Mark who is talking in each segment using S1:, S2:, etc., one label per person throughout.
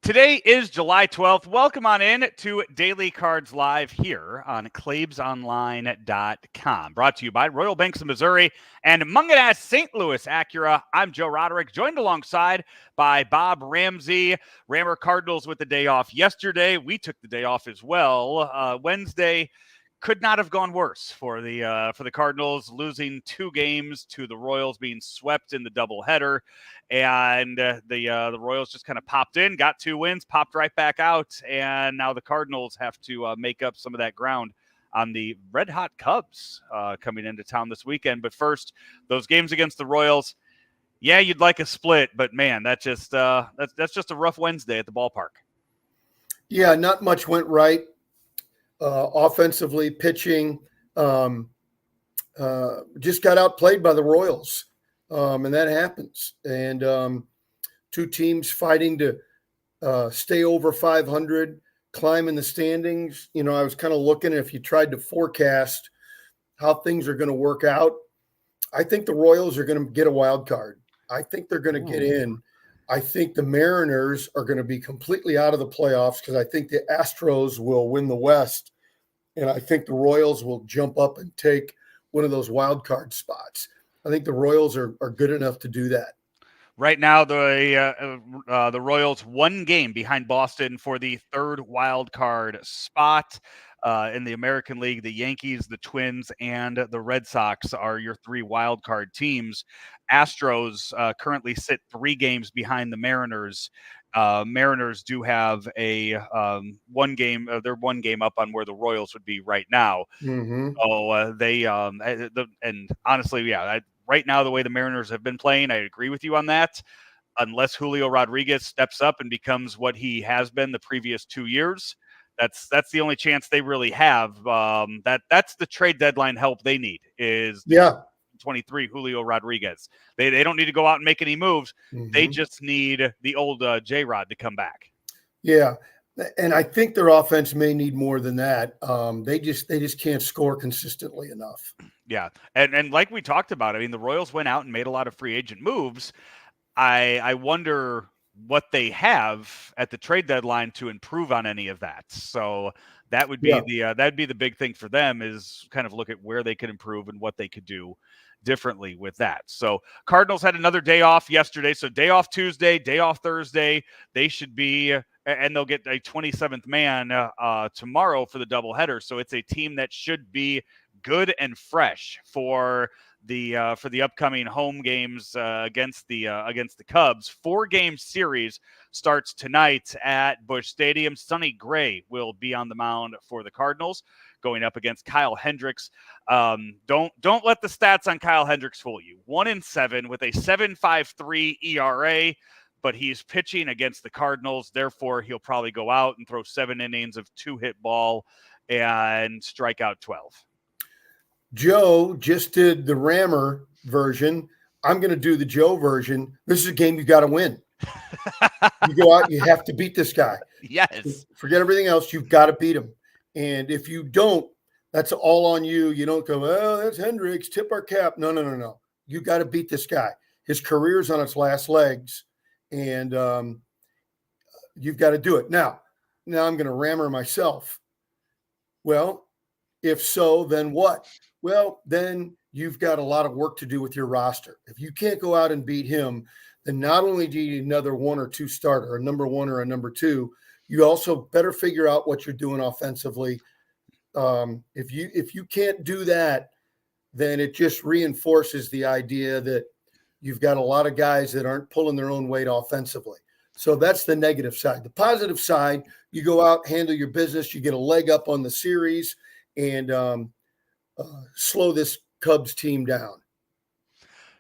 S1: Today is July 12th. Welcome on in to Daily Cards Live here on ClaibsOnline.com. Brought to you by Royal Banks of Missouri and Munganast St. Louis Acura. I'm Joe Roderick, joined alongside by Bob Ramsey. Rammer Cardinals with the day off yesterday. We took the day off as well. Wednesday could not have gone worse for the Cardinals, losing 2 games to the Royals, being swept in the doubleheader. And the Royals just kind of popped in, got 2 wins, popped right back out, and now the Cardinals have to make up some of that ground on the red-hot Cubs coming into town this weekend. But first, those games against the Royals, yeah, you'd like a split, but man, that's just a rough Wednesday at the ballpark.
S2: Yeah, not much went right. Offensively, pitching, just got outplayed by the Royals. And that happens. And 2 teams fighting to stay over 500, climb in the standings. You know, I was kind of looking, if you tried to forecast how things are going to work out, I think the Royals are going to get a wild card. I think they're going to get in. I think the Mariners are going to be completely out of the playoffs because I think the Astros will win the West. And I think the Royals will jump up and take one of those wild card spots. I think the Royals are good enough to do that.
S1: Right now, the Royals 1 game behind Boston for the 3rd wild card spot in the American League. The Yankees, the Twins, and the Red Sox are your 3 wild card teams. Astros currently sit 3 games behind the Mariners. Mariners do have a 1 game. They're 1 game up on where the Royals would be right now.
S2: Mm-hmm.
S1: And honestly, yeah. Right now, the way the Mariners have been playing, I agree with you on that. Unless Julio Rodriguez steps up and becomes what he has been the previous 2 years, that's the only chance they really have. That's the trade deadline help they need is 23 Julio Rodriguez. They don't need to go out and make any moves. Mm-hmm. They just need the old J-Rod to come back.
S2: Yeah, and I think their offense may need more than that. They just can't score consistently enough.
S1: Yeah, and like we talked about, I mean, the Royals went out and made a lot of free agent moves. I wonder what they have at the trade deadline to improve on any of that. So that would be that'd be the big thing for them, is kind of look at where they could improve and what they could do differently with that. So Cardinals had another day off yesterday. So day off Tuesday, day off Thursday. They should be, and they'll get a 27th man tomorrow for the doubleheader. So it's a team that should be good and fresh for the upcoming home games against the Cubs. 4-game series starts tonight at Busch Stadium. Sonny Gray will be on the mound for the Cardinals, going up against Kyle Hendricks. Don't let the stats on Kyle Hendricks fool you. 1-7 with a 7.53 ERA, but he's pitching against the Cardinals. Therefore, he'll probably go out and throw 7 innings of 2-hit ball and strike out 12.
S2: Joe just did the Rammer version. I'm going to do the Joe version. This is a game you got to win. You go out, you have to beat this guy.
S1: Yes.
S2: Forget everything else. You've got to beat him. And if you don't, that's all on you. You don't go, oh, that's Hendricks, tip our cap. No. You got to beat this guy. His career's on its last legs, and you've got to do it. Now I'm going to Rammer myself. Well, if so, then what? Well, then you've got a lot of work to do with your roster. If you can't go out and beat him, then not only do you need another 1 or 2 starter, a number 1 or a number 2, you also better figure out what you're doing offensively. If you can't do that, then it just reinforces the idea that you've got a lot of guys that aren't pulling their own weight offensively. So that's the negative side. The positive side, you go out, handle your business, you get a leg up on the series, and slow this Cubs team down.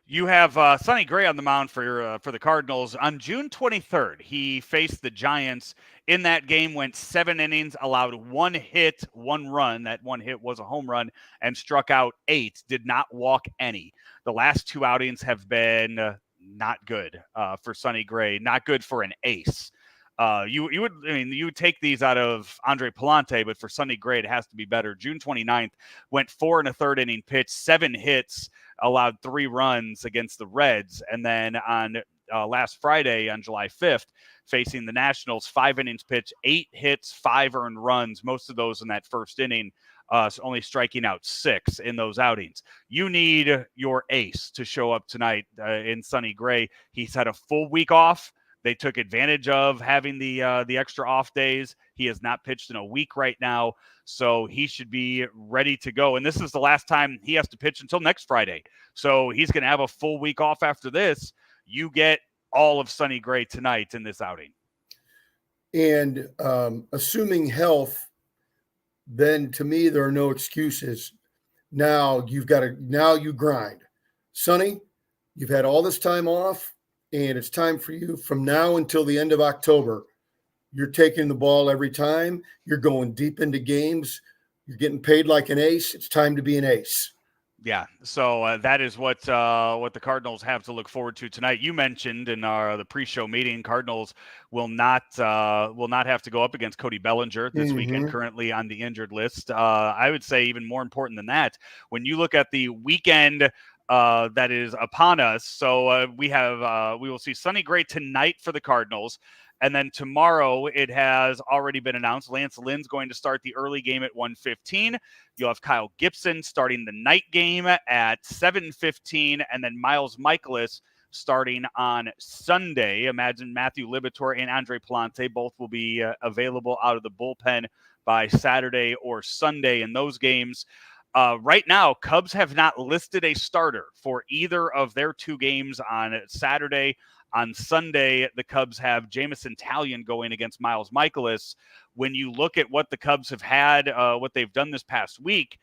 S1: You have Sonny Gray on the mound for the Cardinals. On June 23rd, he faced the Giants. In that game, went 7 innings, allowed 1 hit, 1 run. That 1 hit was a home run, and struck out 8. Did not walk any. The last 2 outings have been not good for Sonny Gray. Not good for an ace. You would take these out of Andre Palante, but for Sonny Gray, it has to be better. June 29th, went 4 1/3 inning pitch, 7 hits, allowed 3 runs against the Reds. And then on last Friday on July 5th, facing the Nationals. 5 innings pitched, 8 hits, 5 earned runs, most of those in that first inning. So only striking out 6 in those outings. You need your ace to show up tonight in Sonny Gray. He's had a full week off. They took advantage of having the extra off days. He has not pitched in a week right now, so he should be ready to go. And this is the last time he has to pitch until next Friday. So he's going to have a full week off after this. You get all of Sonny Gray tonight in this outing.
S2: And assuming health, then to me there are no excuses. Now you grind. Sonny, you've had all this time off, and it's time for you from now until the end of October. You're taking the ball every time. You're going deep into games. You're getting paid like an ace. It's time to be an ace.
S1: Yeah, so that is what the Cardinals have to look forward to tonight. You mentioned in the pre-show meeting, Cardinals will not have to go up against Cody Bellinger this weekend, currently on the injured list. I would say even more important than that, when you look at the weekend that is upon us. So we will see Sonny Gray tonight for the Cardinals. And then tomorrow, it has already been announced, Lance Lynn's going to start the early game at 1:15. You'll have Kyle Gibson starting the night game at 7:15, and then Miles Michaelis starting on Sunday. Imagine Matthew Liberatore and Andre Palante both will be available out of the bullpen by Saturday or Sunday in those games. Right now, Cubs have not listed a starter for either of their 2 games on Saturday. On Sunday, the Cubs have Jamison Talion going against Miles Michaelis. When you look at what the Cubs have had, what they've done this past week,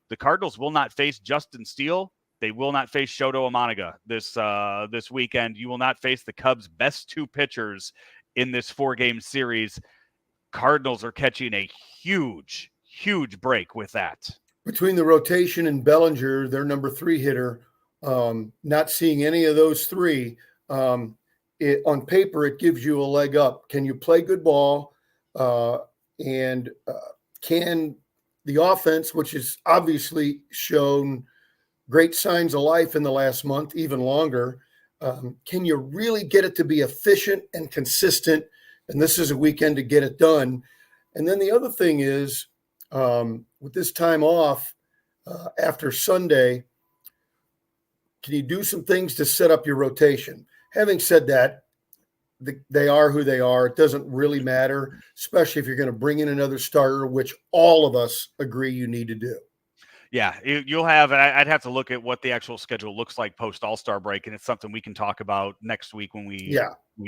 S1: the Cardinals will not face Justin Steele. They will not face Shoto Omanaga this weekend. You will not face the Cubs' best 2 pitchers in this 4-game series. Cardinals are catching a huge, huge break with that.
S2: Between the rotation and Bellinger, their number 3 hitter, not seeing any of those 3, on paper, it gives you a leg up. Can you play good ball? And can the offense, which has obviously shown great signs of life in the last month, even longer, can you really get it to be efficient and consistent? And this is a weekend to get it done. And then the other thing is, with this time off after Sunday, can you do some things to set up your rotation? Having said that, they are who they are. It doesn't really matter, especially if you're going to bring in another starter, which all of us agree you need to do.
S1: Yeah, you'll have – I'd have to look at what the actual schedule looks like post All-Star break, and it's something we can talk about next week when we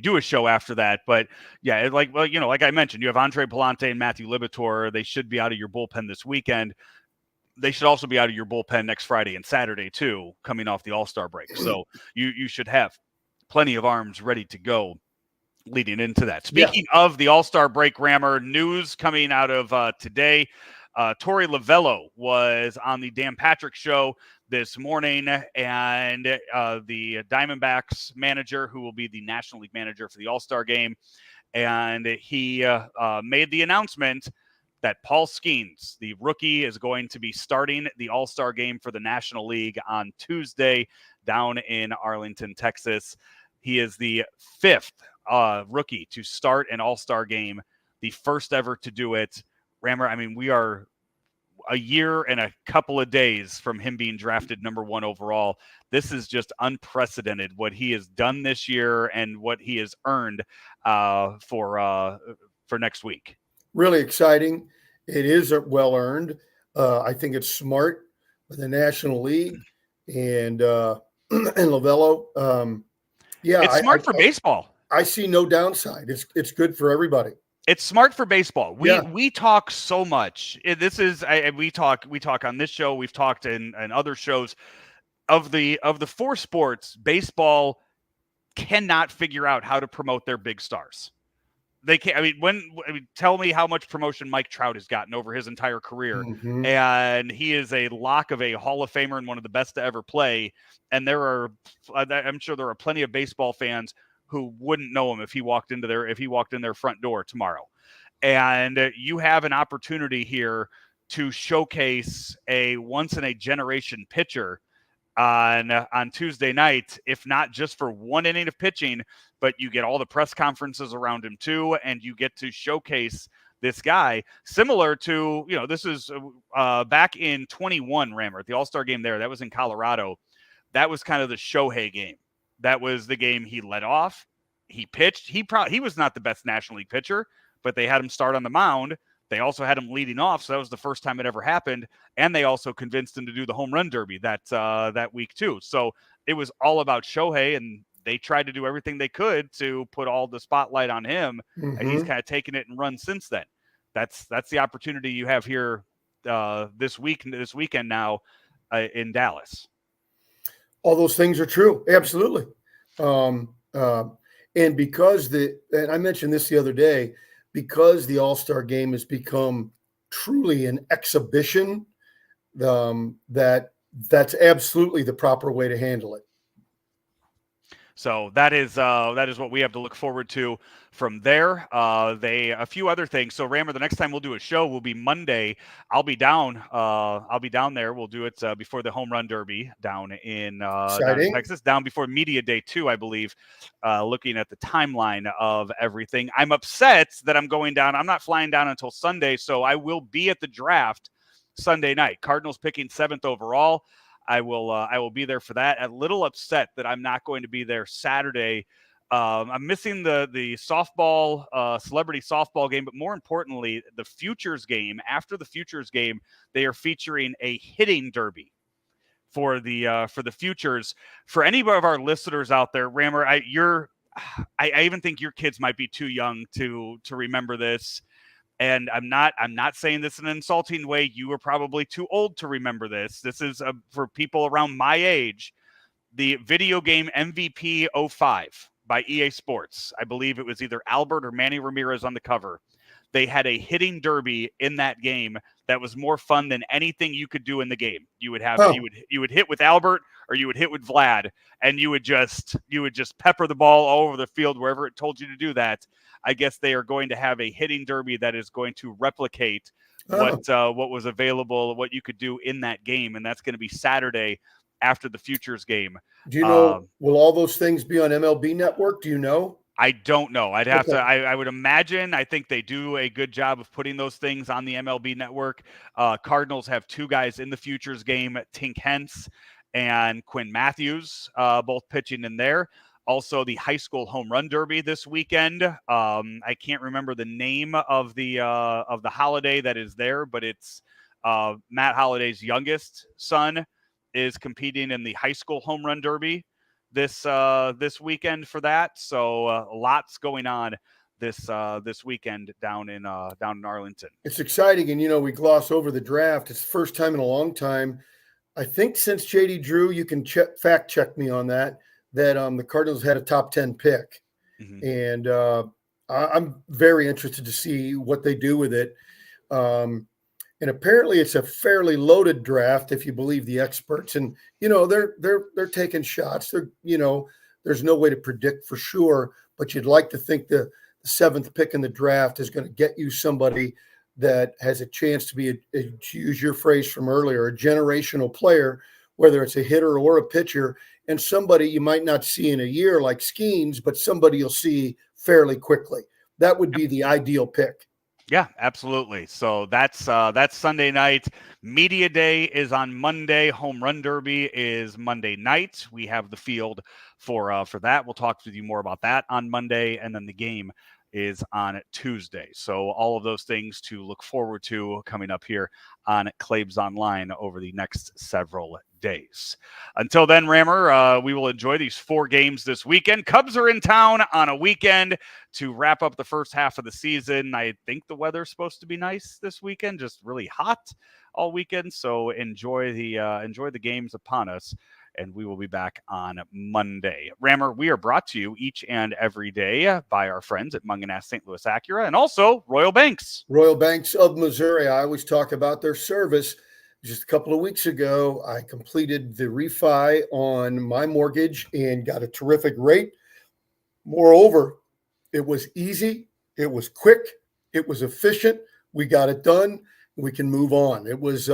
S1: do a show after that. But, yeah, like I mentioned, you have Andre Palante and Matthew Liberatore. They should be out of your bullpen this weekend. They should also be out of your bullpen next Friday and Saturday, too, coming off the All-Star break. So you should have plenty of arms ready to go leading into that. Speaking of the All-Star break, Rammer, news coming out of today. Torey Lovello was on the Dan Patrick Show this morning, and the Diamondbacks manager, who will be the National League manager for the All-Star game, and he made the announcement that Paul Skeens, the rookie, is going to be starting the All-Star game for the National League on Tuesday down in Arlington, Texas. He is the 5th rookie to start an All-Star game, the first ever to do it. Rammer, I mean, we are a year and a couple of days from him being drafted number 1 overall. This is just unprecedented what he has done this year and what he has earned for next week.
S2: Really exciting. It is well earned. I think it's smart for the National League and Lovello.
S1: It's smart for baseball.
S2: I see no downside. It's good for everybody.
S1: It's smart for baseball. We talk so much. We talk on this show. We've talked in other shows of the 4 sports. Baseball cannot figure out how to promote their big stars. They can't. Tell me how much promotion Mike Trout has gotten over his entire career, and he is a lock of a Hall of Famer and one of the best to ever play. And I'm sure there are plenty of baseball fans who wouldn't know him if he walked in their front door tomorrow. And you have an opportunity here to showcase a once in a generation pitcher on Tuesday night, if not just for one inning of pitching, but you get all the press conferences around him too, and you get to showcase this guy. Similar to, this is back in 21, Rammer, at the All-Star game there. That was in Colorado. That was kind of the Shohei game. That was the game he led off. He pitched. He was not the best National League pitcher, but they had him start on the mound. They also had him leading off, so that was the first time it ever happened. And they also convinced him to do the home run derby that week too. So it was all about Shohei, and they tried to do everything they could to put all the spotlight on him.
S2: Mm-hmm.
S1: And he's kind of taken it and run since then. That's the opportunity you have here this weekend now in Dallas.
S2: All those things are true. Absolutely. And because and I mentioned this the other day, because the All-Star game has become truly an exhibition, that's absolutely the proper way to handle it.
S1: So that is what we have to look forward to from there. A few other things. So Rammer, the next time we'll do a show will be Monday. I'll be down there. We'll do it before the home run derby down in Texas, down before Media Day 2, I believe. Looking at the timeline of everything, I'm upset that I'm going down. I'm not flying down until Sunday, so I will be at the draft Sunday night. Cardinals picking 7th overall. I will be there for that. A little upset that I'm not going to be there Saturday. I'm missing the softball, celebrity softball game, but more importantly, the Futures game. After the Futures game, they are featuring a hitting derby for the Futures. For any of our listeners out there, Rammer, I even think your kids might be too young to remember this. And I'm not saying this in an insulting way. You were probably too old to remember this. This is for people around my age. The video game MVP 05 by EA Sports. I believe it was either Albert or Manny Ramirez on the cover. They had a hitting derby in that game that was more fun than anything you could do in the game. You would have you would hit with Albert or you would hit with Vlad, and you would just pepper the ball all over the field wherever it told you to do that. I guess they are going to have a hitting derby that is going to replicate what was available, what you could do in that game, and that's going to be Saturday after the Futures game.
S2: Do you know? Will all those things be on MLB Network? Do you know?
S1: I don't know. I'd have to. I would imagine. I think they do a good job of putting those things on the MLB Network. Cardinals have 2 guys in the Futures game: Tink Hence and Quinn Matthews, both pitching in there. Also, the high school home run derby this weekend. I can't remember the name of the holiday that is there, but it's Matt Holliday's youngest son is competing in the high school home run derby this weekend for that. So lots going on this weekend down in Arlington.
S2: It's exciting, and we gloss over the draft. It's the first time in a long time, I think, since JD Drew. You can fact check me on that. That the Cardinals had a top 10 pick. Mm-hmm. And I'm very interested to see what they do with it. And apparently it's a fairly loaded draft, if you believe the experts. And, they're taking shots. There's no way to predict for sure, but you'd like to think the 7th pick in the draft is going to get you somebody that has a chance to be, to use your phrase from earlier, a generational player, whether it's a hitter or a pitcher, and somebody you might not see in a year like Skeens, but somebody you'll see fairly quickly. That would be the ideal pick.
S1: Yeah, absolutely. So that's Sunday night. Media Day is on Monday. Home Run Derby is Monday night. We have the field for that. We'll talk with you more about that on Monday, and then the game is on Tuesday. So all of those things to look forward to coming up here on Claibs Online over the next several days. Until then, Rammer, we will enjoy these 4 games this weekend. Cubs are in town on a weekend to wrap up the first half of the season. I think the weather's supposed to be nice this weekend, just really hot all weekend. So enjoy the games upon us. And we will be back on Monday. Rammer, we are brought to you each and every day by our friends at Mungenast St. Louis Acura and also Royal Banks.
S2: Royal Banks of Missouri. I always talk about their service. Just a couple of weeks ago, I completed the refi on my mortgage and got a terrific rate. Moreover, it was easy. It was quick. It was efficient. We got it done. We can move on. It was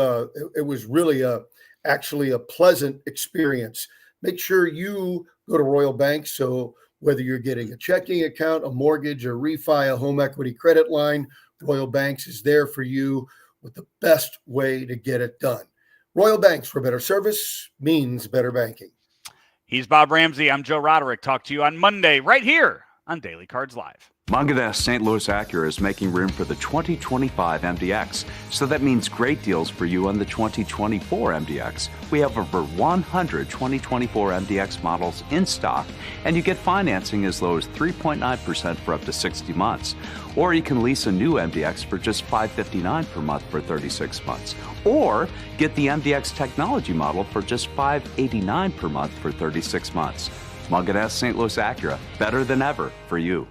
S2: really a actually a pleasant experience. Make sure you go to Royal Bank. So whether you're getting a checking account, a mortgage, a refi, a home equity credit line, Royal Banks is there for you with the best way to get it done. Royal Banks, for better service means better banking.
S1: He's Bob Ramsey. I'm Joe Roderick. Talk to you on Monday right here on Daily Cards Live.
S3: Munganess St. Louis Acura is making room for the 2025 MDX, so that means great deals for you on the 2024 MDX. We have over 100 2024 MDX models in stock, and you get financing as low as 3.9% for up to 60 months. Or you can lease a new MDX for just $559 per month for 36 months. Or get the MDX technology model for just $589 per month for 36 months. Munganess St. Louis Acura, better than ever for you.